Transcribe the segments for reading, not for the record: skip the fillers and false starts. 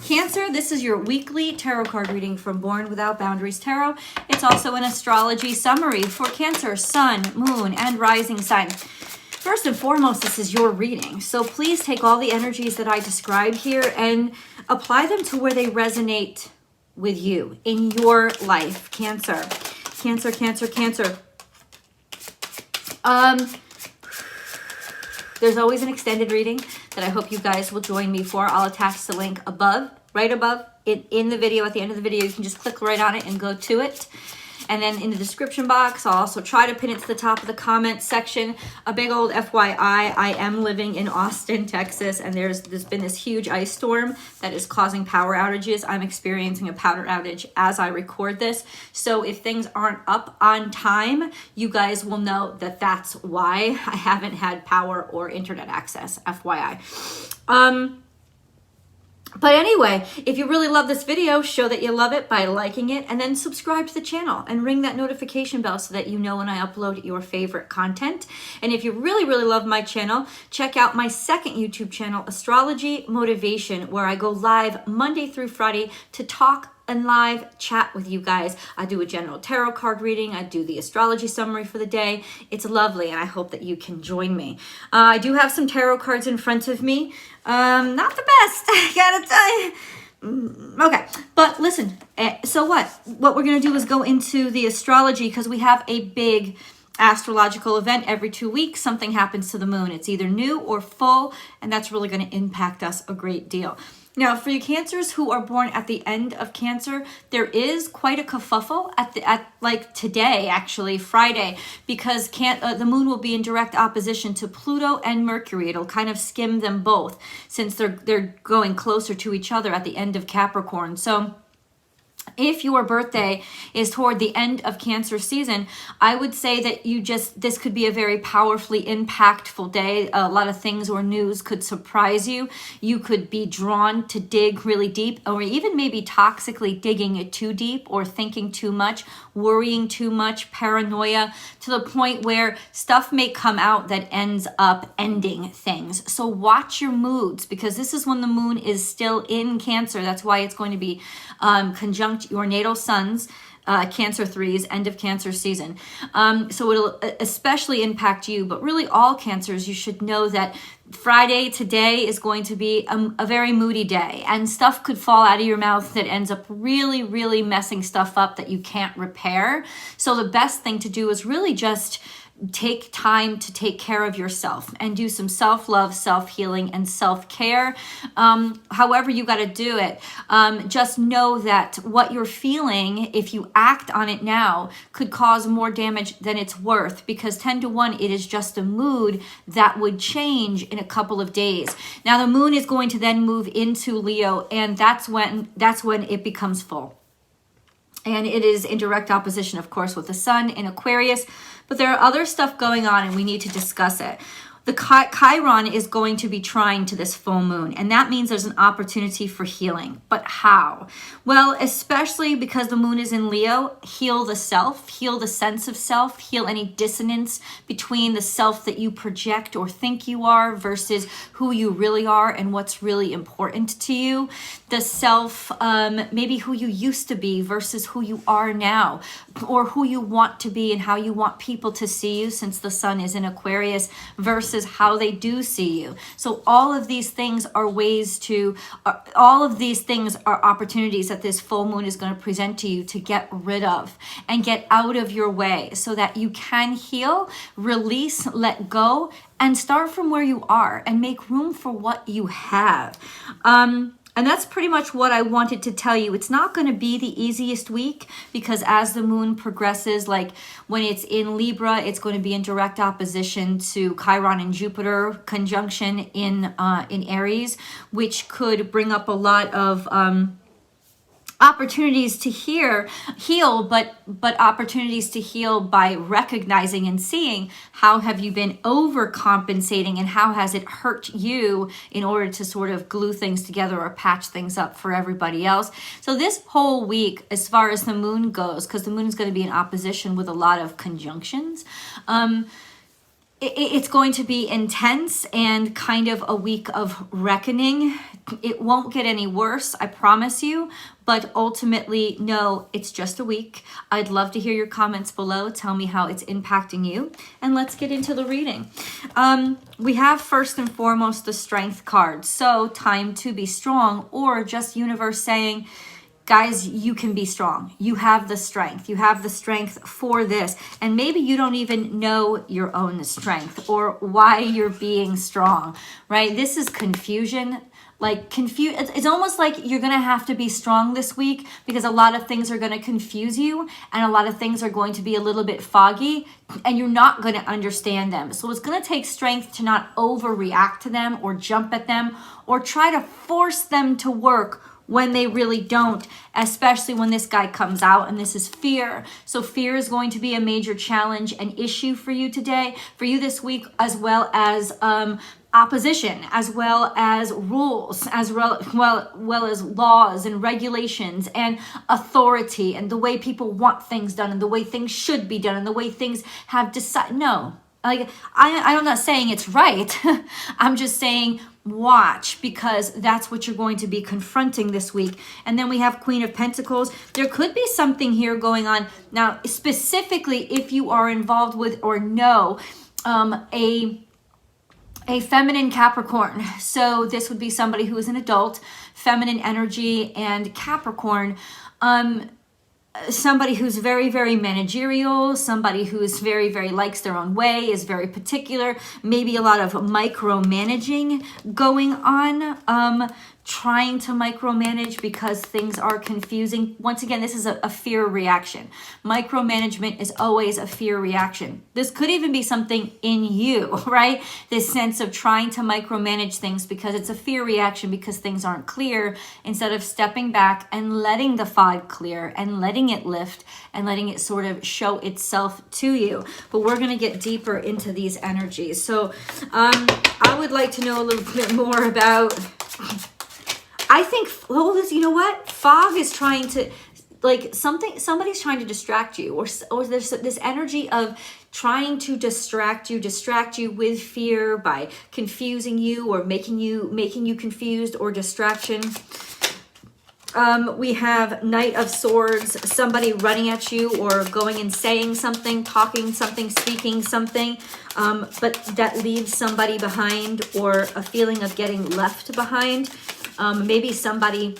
Cancer, this is your weekly tarot card reading from Born Without Boundaries Tarot. It's also an astrology summary for Cancer, Sun, Moon, and Rising sign. First and foremost, this is your reading. So please take all the energies that I describe here and apply them to where they resonate with you in your life. Cancer, Cancer, Cancer, Cancer. There's always an extended reading that I hope you guys will join me for. I'll attach the link above, right above, in the video. At the end of the video, you can just click right on it and go to it. And then in the description box, I'll also try to pin it to the top of the comment section. A big old FYI, I am living in Austin, Texas, and there's been this huge ice storm that is causing power outages. I'm experiencing a power outage as I record this. So if things aren't up on time, you guys will know that that's why I haven't had power or internet access, FYI. But anyway, if you really love this video, show that you love it by liking it and then subscribe to the channel and ring that notification bell so that you know when I upload your favorite content. And if you really, really love my channel, check out my second YouTube channel, Astrology Motivation, where I go live Monday through Friday to talk and live chat with you guys. I do a general tarot card reading. I do the astrology summary for the day. It's lovely, and I hope that you can join me. I do have some tarot cards in front of me. Not the best, I gotta tell you. Okay, but listen, so what? What we're gonna do is go into the astrology because we have a big astrological event every 2 weeks. Something happens to the moon. It's either new or full, and that's really gonna impact us a great deal. Now, for you Cancers who are born at the end of Cancer, there is quite a kerfuffle at like today, actually, Friday, because the moon will be in direct opposition to Pluto and Mercury. It'll kind of skim them both since they're going closer to each other at the end of Capricorn. So if your birthday is toward the end of Cancer season, I would say that this could be a very powerfully impactful day. A lot of things or news could surprise you. You could be drawn to dig really deep, or even maybe toxically digging it too deep, or thinking too much, worrying too much, paranoia, to the point where stuff may come out that ends up ending things. So watch your moods, because this is when the moon is still in Cancer. That's why it's going to be conjunct your natal suns, Cancer 3's end of Cancer season. So it'll especially impact you, but really all Cancers, you should know that Friday today is going to be a very moody day, and stuff could fall out of your mouth that ends up really, really messing stuff up that you can't repair. So the best thing to do is really just take time to take care of yourself and do some self-love, self-healing, and self-care. However you got to do it. Just know that what you're feeling, if you act on it now, could cause more damage than it's worth, because 10 to 1, it is just a mood that would change in a couple of days. Now the moon is going to then move into Leo, and that's when it becomes full. And it is in direct opposition, of course, with the sun in Aquarius. But there are other stuff going on, and we need to discuss it. The Chiron is going to be trying to this full moon, and that means there's an opportunity for healing. But how? Well, especially because the moon is in Leo, heal the self, heal the sense of self, heal any dissonance between the self that you project or think you are versus who you really are and what's really important to you. The self, maybe who you used to be versus who you are now, or who you want to be and how you want people to see you, since the sun is in Aquarius, versus how they do see you. So all of these things are opportunities that this full moon is going to present to you to get rid of and get out of your way, so that you can heal, release, let go, and start from where you are and make room for what you have. And that's pretty much what I wanted to tell you. It's not going to be the easiest week, because as the moon progresses, like when it's in Libra, it's going to be in direct opposition to Chiron and Jupiter conjunction in Aries, which could bring up a lot of opportunities to heal, but opportunities to heal by recognizing and seeing how have you been overcompensating and how has it hurt you in order to sort of glue things together or patch things up for everybody else. So this whole week, as far as the moon goes, because the moon is going to be in opposition with a lot of conjunctions, it's going to be intense and kind of a week of reckoning. It won't get any worse, I promise you. But ultimately, no, it's just a week. I'd love to hear your comments below. Tell me how it's impacting you. And let's get into the reading. We have first and foremost the Strength card. So time to be strong, or just universe saying, guys, you can be strong. You have the strength. You have the strength for this. And maybe you don't even know your own strength or why you're being strong, right? This is confusion. It's almost like you're going to have to be strong this week because a lot of things are going to confuse you and a lot of things are going to be a little bit foggy and you're not going to understand them. So it's going to take strength to not overreact to them or jump at them or try to force them to work when they really don't, especially when this guy comes out, and this is fear. So fear is going to be a major challenge and issue for you today, for you this week, as well as opposition, as well as rules, as well as laws and regulations and authority and the way people want things done and the way things should be done and the way things have decided. No, like I'm not saying it's right. I'm just saying watch, because that's what you're going to be confronting this week. And then we have Queen of Pentacles. There could be something here going on now, specifically if you are involved with or know a feminine Capricorn. So this would be somebody who is an adult, feminine energy, and Capricorn. Somebody who's very, very managerial, somebody who is very, very likes their own way, is very particular, maybe a lot of micromanaging going on, trying to micromanage because things are confusing. Once again, this is a fear reaction. Micromanagement is always a fear reaction. This could even be something in you, right? This sense of trying to micromanage things because it's a fear reaction because things aren't clear, instead of stepping back and letting the fog clear and letting it lift and letting it sort of show itself to you. But we're going to get deeper into these energies. So I would like to know a little bit more about... I think, you know what? Fog is trying to, somebody's trying to distract you, or there's this energy of trying to distract you with fear by confusing you or making you confused, or distraction. We have Knight of Swords, somebody running at you or going and saying something, talking something, speaking something, but that leaves somebody behind, or a feeling of getting left behind. Maybe somebody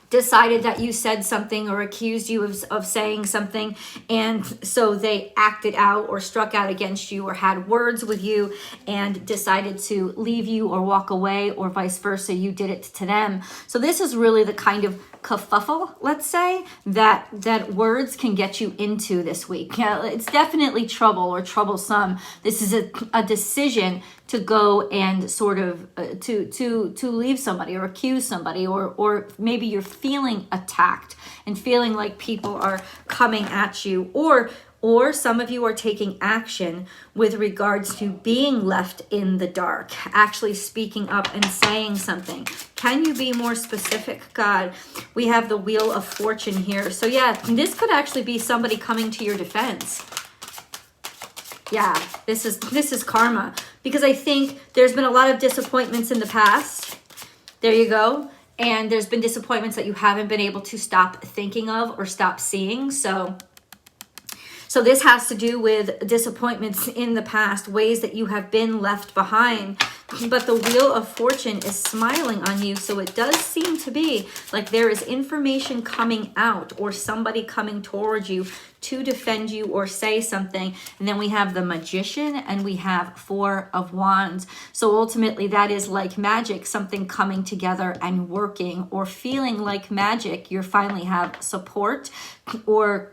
decided that you said something or accused you of saying something, and so they acted out or struck out against you or had words with you and decided to leave you or walk away, or vice versa, you did it to them. So this is really the kind of kerfuffle, let's say, that words can get you into this week. It's definitely trouble or troublesome. This is a decision to go and sort of to leave somebody or accuse somebody, or maybe you're feeling attacked and feeling like people are coming at you, or some of you are taking action with regards to being left in the dark, actually speaking up and saying something. Can you be more specific, God? We have the Wheel of Fortune here. So yeah, this could actually be somebody coming to your defense. Yeah, this is karma, because I think there's been a lot of disappointments in the past. There you go. And there's been disappointments that you haven't been able to stop thinking of or stop seeing. So this has to do with disappointments in the past, ways that you have been left behind. But the Wheel of Fortune is smiling on you. So it does seem to be like there is information coming out, or somebody coming towards you to defend you or say something. And then we have the Magician, and we have Four of Wands. So ultimately that is like magic, something coming together and working, or feeling like magic. You finally have support or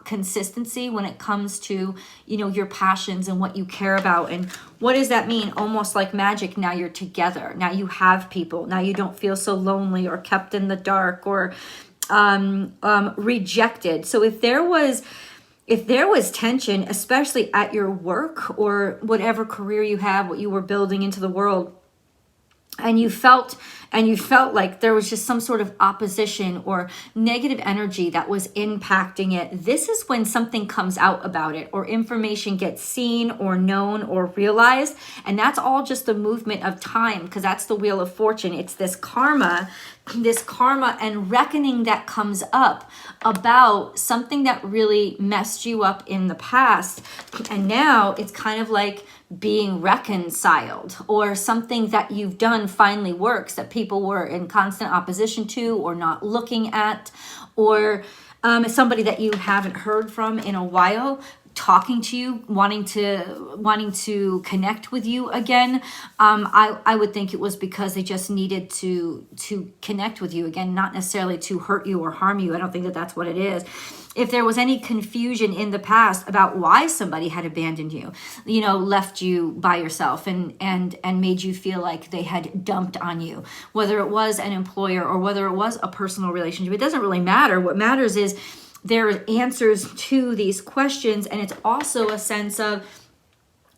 consistency when it comes to, your passions and what you care about. And what does that mean? Almost like magic. Now you're together. Now you have people. Now you don't feel so lonely or kept in the dark or rejected. So if there was tension, especially at your work or whatever career you have, what you were building into the world, and you felt and you felt like there was just some sort of opposition or negative energy that was impacting it, this is when something comes out about it, or information gets seen or known or realized. And that's all just the movement of time, because that's the Wheel of Fortune. It's this karma and reckoning that comes up about something that really messed you up in the past. And now it's kind of like being reconciled, or something that you've done finally works that people were in constant opposition to or not looking at, or somebody that you haven't heard from in a while talking to you, wanting to connect with you again. I would think it was because they just needed to connect with you again, not necessarily to hurt you or harm you. I don't think that that's what it is. If there was any confusion in the past about why somebody had abandoned you, left you by yourself and made you feel like they had dumped on you, whether it was an employer or whether it was a personal relationship, it doesn't really matter. What matters is there are answers to these questions. And it's also a sense of,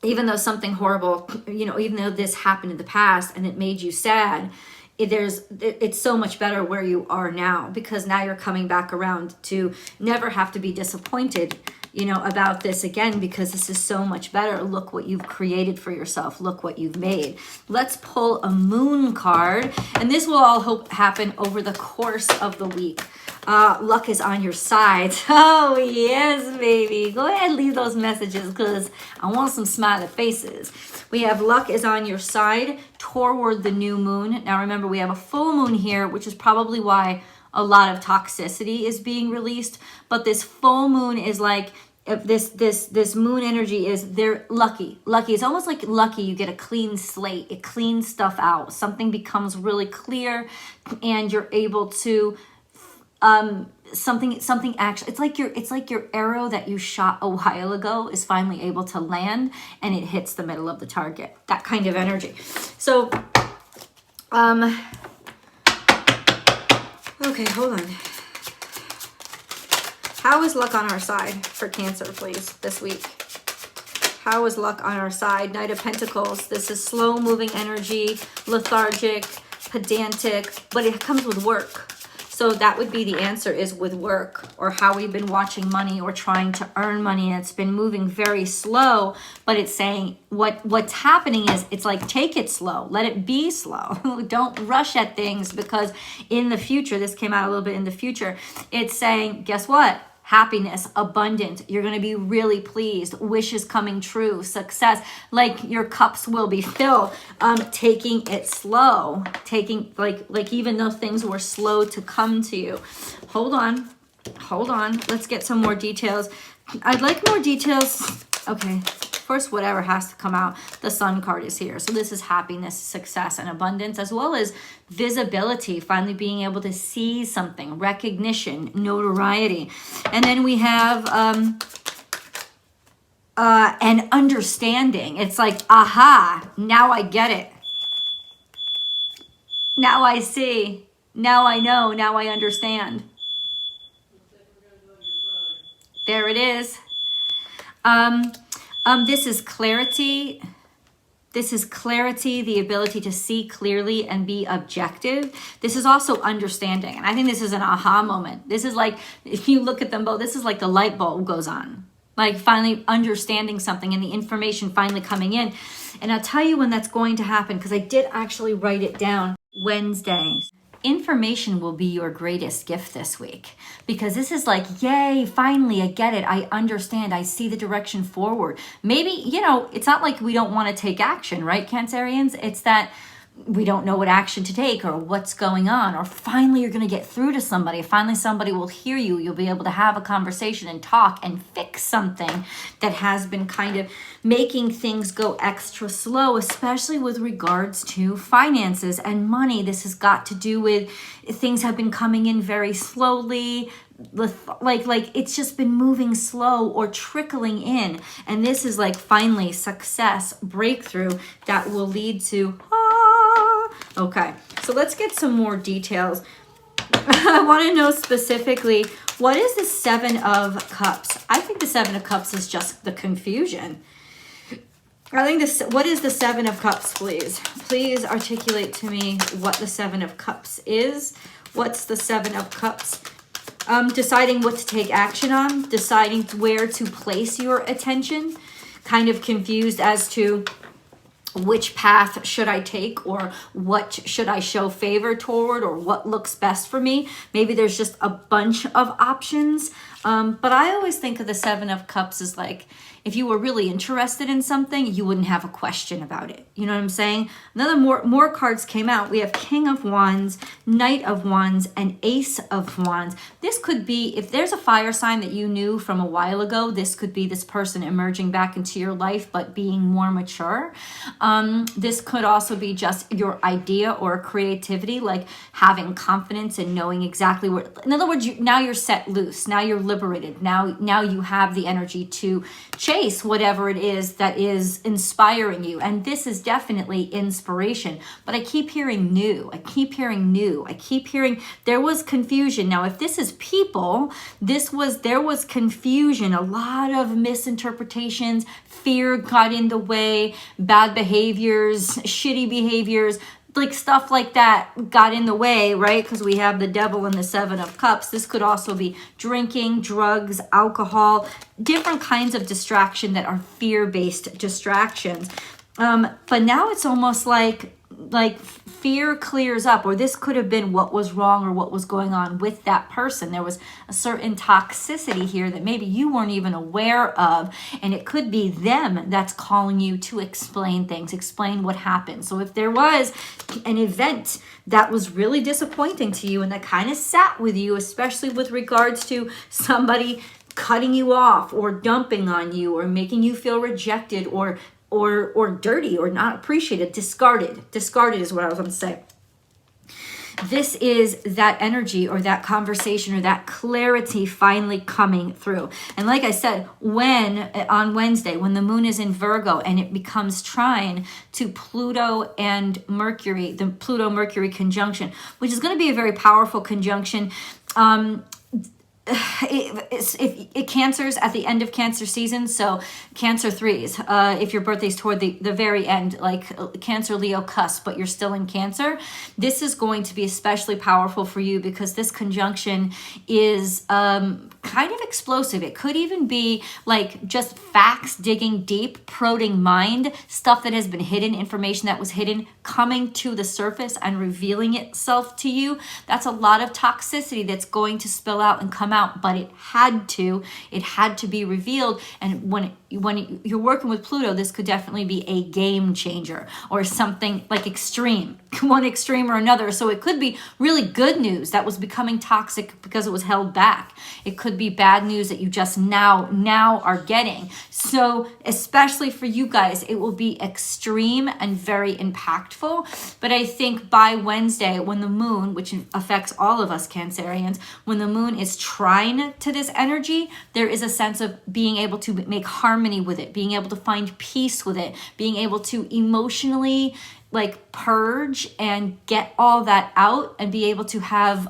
even though something horrible, even though this happened in the past and it made you sad, it's so much better where you are now, because now you're coming back around to never have to be disappointed, about this again, because this is so much better. Look what you've created for yourself. Look what you've made. Let's pull a moon card, and this will all happen over the course of the week. Luck is on your side. Oh, yes, baby. Go ahead and leave those messages, because I want some smiley faces. We have luck is on your side toward the new moon. Now, remember, we have a full moon here, which is probably why a lot of toxicity is being released. But this full moon is like, this moon energy is, they're lucky. It's almost like lucky. You get a clean slate. It cleans stuff out. Something becomes really clear, and you're able to something actually, it's like your arrow that you shot a while ago is finally able to land, and it hits the middle of the target. That kind of energy. So okay, hold on. How is luck on our side for Cancer, please, this week? How is luck on our side? Knight of Pentacles. This is slow moving energy, lethargic, pedantic, but it comes with work. So that would be the answer, is with work, or how we've been watching money or trying to earn money, and it's been moving very slow. But it's saying what's happening is, it's like, take it slow, let it be slow. Don't rush at things, because in the future, this came out a little bit in the future, it's saying, guess what? Happiness, abundant. You're going to be really pleased. Wishes coming true. Success. Like your cups will be filled. Taking it slow. Taking like even though things were slow to come to you. Hold on. Let's get some more details. I'd like more details. Okay. First, whatever has to come out. The Sun card is here. So this is happiness, success, and abundance, as well as visibility, finally being able to see something, recognition, notoriety. And then we have an understanding. It's like, aha, now I get it. Now I see. Now I know. Now I understand. There it is. This is clarity. This is clarity, the ability to see clearly and be objective. This is also understanding. And I think this is an aha moment. This is like, if you look at them both, this is like the light bulb goes on. Like finally understanding something and the information finally coming in. And I'll tell you when that's going to happen, because I did actually write it down. Wednesday. Information will be your greatest gift this week, because this is like, yay, finally, I get it. I understand. I see the direction forward. Maybe, it's not like we don't want to take action, right, Cancerians? It's that we don't know what action to take or what's going on, or finally you're going to get through to somebody. Finally, somebody will hear you. You'll be able to have a conversation and talk and fix something that has been kind of making things go extra slow, especially with regards to finances and money. This has got to do with things have been coming in very slowly. Like it's just been moving slow or trickling in. And this is like finally success, breakthrough that will lead to okay, so let's get some more details. I want to know specifically, what is the Seven of Cups? I think the Seven of Cups is just the confusion. I think this, what is the Seven of Cups, please? Please articulate to me what the Seven of Cups is. What's the Seven of Cups? Deciding what to take action on, deciding where to place your attention, kind of confused as to which path should I take, or what should I show favor toward, or what looks best for me. Maybe there's just a bunch of options. But I always think of the Seven of Cups as like, if you were really interested in something, you wouldn't have a question about it. You know what I'm saying? Another more cards came out. We have King of Wands, Knight of Wands, and Ace of Wands. This could be, if there's a fire sign that you knew from a while ago, this could be this person emerging back into your life, but being more mature. This could also be just your idea or creativity, like having confidence and knowing exactly where, in other words, now you're set loose. Now you're liberated. Now you have the energy to chase whatever it is that is inspiring you. And this is definitely inspiration, but I keep hearing new. I keep hearing new. I keep hearing there was confusion. Now, if this is people, there was confusion, a lot of misinterpretations, fear got in the way, bad behaviors, shitty behaviors, like stuff like that got in the way, right? Because we have the Devil and the Seven of Cups. This could also be drinking, drugs, alcohol, different kinds of distraction that are fear-based distractions. But now it's almost like fear clears up, or this could have been what was wrong or what was going on with that person. There was a certain toxicity here that maybe you weren't even aware of, and it could be them that's calling you to explain things, explain what happened. So if there was an event that was really disappointing to you and that kind of sat with you, especially with regards to somebody cutting you off or dumping on you or making you feel rejected or dirty or not appreciated, discarded is what I was going to say. This is that energy or that conversation or that clarity finally coming through. And like I said, on Wednesday, when the moon is in Virgo and it becomes trine to Pluto and Mercury, the Pluto-Mercury conjunction, which is going to be a very powerful conjunction. It Cancer's at the end of Cancer season, so Cancer 3s, if your birthday's toward the very end, like Cancer, Leo cusp, but you're still in Cancer, this is going to be especially powerful for you because this conjunction is kind of explosive. It could even be like just facts digging deep, prodding mind, stuff that has been hidden, information that was hidden, coming to the surface and revealing itself to you. That's a lot of toxicity that's going to spill out and come out, but it had to be revealed. And when you're working with Pluto, this could definitely be a game changer or something like extreme, one extreme or another. So it could be really good news that was becoming toxic because it was held back. It could be bad news that you just now are getting. So especially for you guys, it will be extreme and very impactful. But I think by Wednesday, when the moon, which affects all of us Cancerians, when the moon is trine to this energy, there is a sense of being able to make harmony with it, being able to find peace with it, being able to emotionally like purge and get all that out and be able to have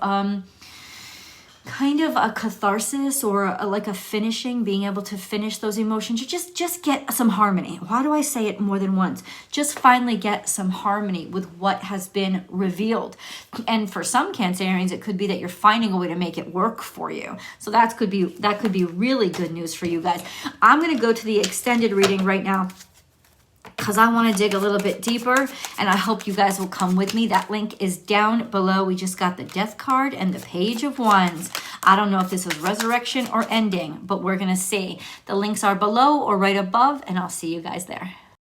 kind of a catharsis or like a finishing, being able to finish those emotions. You just get some harmony. Why do I say it more than once? Just finally get some harmony with what has been revealed. And for some Cancerians, it could be that you're finding a way to make it work for you. So that could be really good news for you guys. I'm going to go to the extended reading right now, because I want to dig a little bit deeper, and I hope you guys will come with me. That link is down below. We just got the Death card and the Page of Wands. I don't know if this is resurrection or ending, but we're going to see. The links are below or right above, and I'll see you guys there.